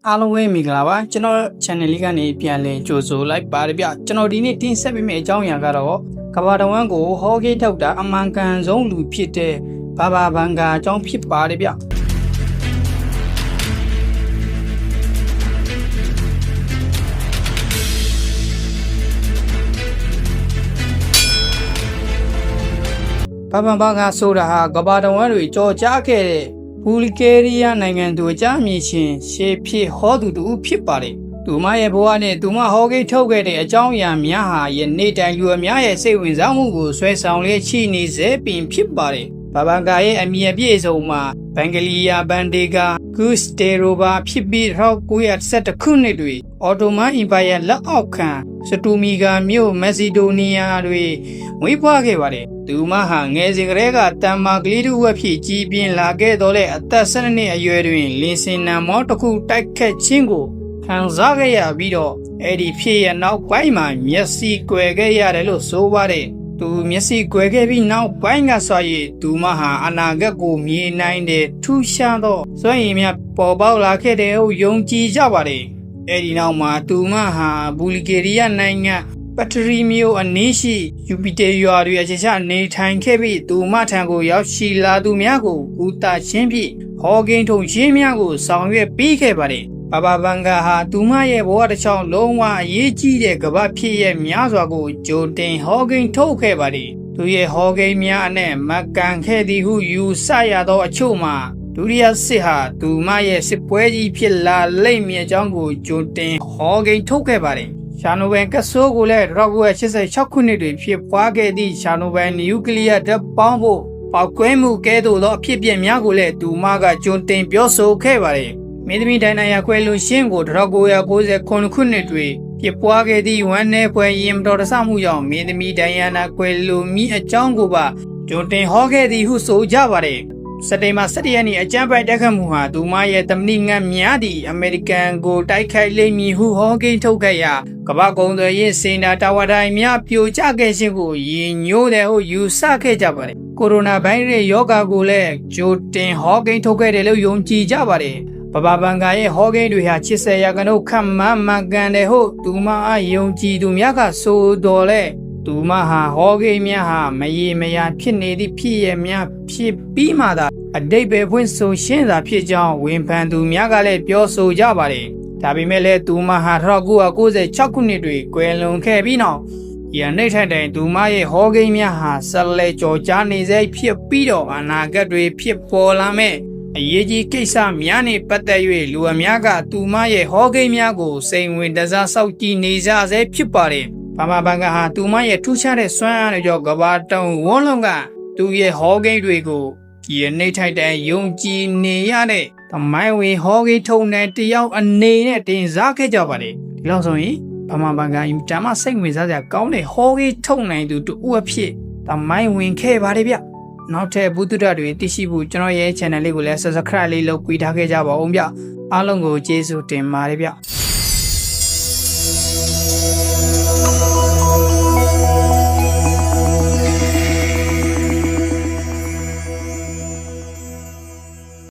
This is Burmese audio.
အားလုံးပဲမင်္ဂလာပါကျွန်တော် channel လေးကနေပြန်လည်ကြိုဆိုလိုက်ပါတယ်ဗျကျွန်တော်ဒီနေ့တင်ဆက်ပေးမယ့်အကြောင်းအရာကတော့ကမ္ဘာတဝန်းကိုဟောကိထုတ်တာအမှန်ကန်ဆုံးလူဖြစ်တဲ့ဘာဘာဘန်ဂါအကြောင်းဖြစ်ပါတယ်ဗျဘာဘာဘန်ဂါဆိုတာဟာကမ္ဘာတဝန်းတွေကြော်ကြားခဲ့တဲ့ဘူလ်ဂေးရီးယားနိုင်ငံသူအကြအမြင်ရှင်ရှေးဖြစ်ဟောသူတူဖြစ်ပါတယ်။သူမရဲ့ဘဝနဲ့သူမဟောကိန်းထုတ်ခဲ့တဲ့အကြောင်းအရာများဟာယနေ့တိုင်လူအများရဲ့စိတ်ဝင်စားမှုကိုဆွဲဆောင်လျက်ရှိနေစေပင်ဖြစ်ပါတယ်။ဘာဘန်ဂါရဲ့အမည်အပြည့်အစုံမှာဘန်ဂလီယာဘန်ဒေဂါဂုစတေရိုဘာဖြစ်ပြီး1912ခုနှစ်တွင်အော်တိုမန်အင်ပါယာလက်အောက်ခံစတူမီဂါမြို့မက်ဆီဒိုနီးယားတွင်မွေးဖွားခဲ့ပါတယ်။သူမဟာငယ်စဉ်ကတည်းကတမ်မာကလေးတစ်ဝက်ဖြစ်ကြီးပြင်းလာခဲ့တော့လေအသက်12နှစ်အရွယ်တွင်လင်းစင်နံမောတစ်ခုတိုက်ခတ်ခြင်းကိုခံစားခဲ့ရပြီးတော့အဲ့ဒီဖြစ်ရနောက်ပိုင်းမှာမျက်စိကွယ်ခဲ့ရတယ်လို့ဆိုပါတယ်။သူမျက်စိကွယ်ခဲ့ပြီးနောက်ပိုင်းကဆိုရင်သူမဟာအနာဂတ်ကိုမြင်နိုင်တဲ့ထူးခြားသောစွမ်းရည်များပေါ်ပေါက်လာခဲ့တယ်ဟုယုံကြည်ကြပါတယ်။အဲ့ဒီနောက်မှာသူမဟာဘူလ်ဂေးရီးယားနိုင်ငံပထရီမျိုးအနည်းရှိယူပီတာရွာတွေအခြေချနေထိုင်ခဲ့ပြီးသူမထံကိုရောက်ရှိလာသူများကိုဥတာချင်းဖြင့်ဟောကိန်းထုံချင်းများကိုဆောင်ရွက်ပေးခဲ့ပါတယ်။ဘာဘာဘန်ဂါဟာသူမရဲ့ဘဝတစ်ချောင်းလုံးဝအရေးကြီးတဲ့ကမ္ဘာဖြစ်ရဲ့များစွာကိုကြိုတင်ဟောကိန်းထုတ်ခဲ့ပါတယ်။သူရဲ့ဟောကိန်းများအနက်မကန်ခဲ့သည်ဟုယူဆရသောအချို့မှာဒုတိယစစ်ဟာသူမရဲ့စစ်ပွဲကြီးဖြစ်လာလိမ့်မည်အကြောင်းကိုကြိုတင်ဟောကိန်းထုတ်ခဲ့ပါတယ်။ရှာနိုဘန်ကဆိုးကိုလည်း1986ခုနှစ်တွင်ဖြစ်ပွားခဲ့သည့်ရှာနိုဘန်နျူကလ িয়ার ဓာတ်ပေါင်းဖို့ပောက်ကွဲမှုကဲ့သို့သောအဖြစ်အပျက်များကိုလည်းသူမကကြိုတင်ပြောဆိုခဲ့ပါတယ်။မင်းသမီးဒိုင်နာယာခွဲလူရှင်းကို1990ခုနှစ်တွင်ဖြစ်ပွားခဲ့သည့်ဝမ်းနည်းပွဲရင်တော်တဆမှုကြောင့်မင်းသမီးဒိုင်ယာနာခွဲလူမိအကြောင်းကိုပါကြိုတင်ဟောခဲ့သည်ဟုဆိုကြပါတယ်။စက်တင်ဘာ17ရက်နေ့အကြမ်းဖက်တိုက်ခတ်မှုဟာသူမရဲ့သမဏိငတ်များသည့်အမေရိကန်ကိုတိုက်ခိုက်လိမ့်မည်ဟုဟောကိန်းထုတ်ခဲ့ရာကမ္ဘာကုန်သွယ်ရေးစင်တာတာဝါတိုင်းများပြိုကျခဲ့ခြင်းကိုရည်ညွှန်းတယ်ဟုယူဆခဲ့ကြပါတယ်။ကိုရိုနာဗိုင်းရပ်စ်ရောဂါကိုလည်းကြိုတင်ဟောကိန်းထုတ်ခဲ့တယ်လို့ယုံကြည်ကြပါတယ်။ဘာဘာဘန်ဂါရဲ့ဟောကိန်းတွေဟာ80ရာခိုင်နှုန်းခန့်မှန်ကန်တယ်ဟုသူမအားယုံကြည်သူများကဆိုတော်လဲသူမဟာဟောကိန်းများဟာမရေမရာဖြစ်နေသည့်ဖြစ်ရများဖြစ်ပြီးမှသာအတိတ်ပဲဖွင့်ဆိုရှင်းသာဖြစ်ကြောင်းဝန်ဖန်သူများကလည်းပြောဆိုကြပါတယ်။ဒါပေမဲ့လည်းသူမဟာ1996ခုနှစ်တွင်ကွယ်လွန်ခဲ့ပြီးနောက်ယနေ့ထက်တိုင်သူမရဲ့ဟောကိန်းများဟာဆက်လက်ကြော်ကြားနေစေဖြစ်ပြီးတော့အနာဂတ်တွေဖြစ်ပေါ်လာမဲ့အရေးကြီးကိစ္စများနဲ့ပတ်သက်၍လူအများကသူမရဲ့ဟောကိန်းများကိုစိန်ဝင်တစားစောင့်ကြည့်နေကြဆဲဖြစ်ပါတယ်။ဘာဘာဘန်ဂါဟာသူမရဲ့ထူးခြားတဲ့စွမ်းအားတွေကြောင့်ကမ္ဘာတောင်ဝန်းလုံးကသူရဲ့ဟောကိန်းတွေကိုယနေ့ထိုက်တဲ့ယုံကြည်နေရတဲ့သမိုင်းဝင်ဟောကိန်းထုံတဲ့တယောက်အနေနဲ့တင်စားခဲ့ကြပါတယ်ဒီလောက်ဆိုရင်ဘာမှဘန်ကအင်တာမစိတ်ဝင်စားစရာကောင်းတဲ့ဟောကိန်းထုံနိုင်သူတူအဖြစ်သမိုင်းဝင်ခဲ့ပါတယ်ဗျနောက်ထပ်ဘုဒ္ဓတွေသိရှိဖို့ကျွန်တော်ရဲ့ channel လေးကိုလည်း subscribe လေးလုပ်ပြီးထားခဲ့ကြပါဦးဗျအားလုံးကိုကျေးဇူးတင်ပါတယ်ဗျ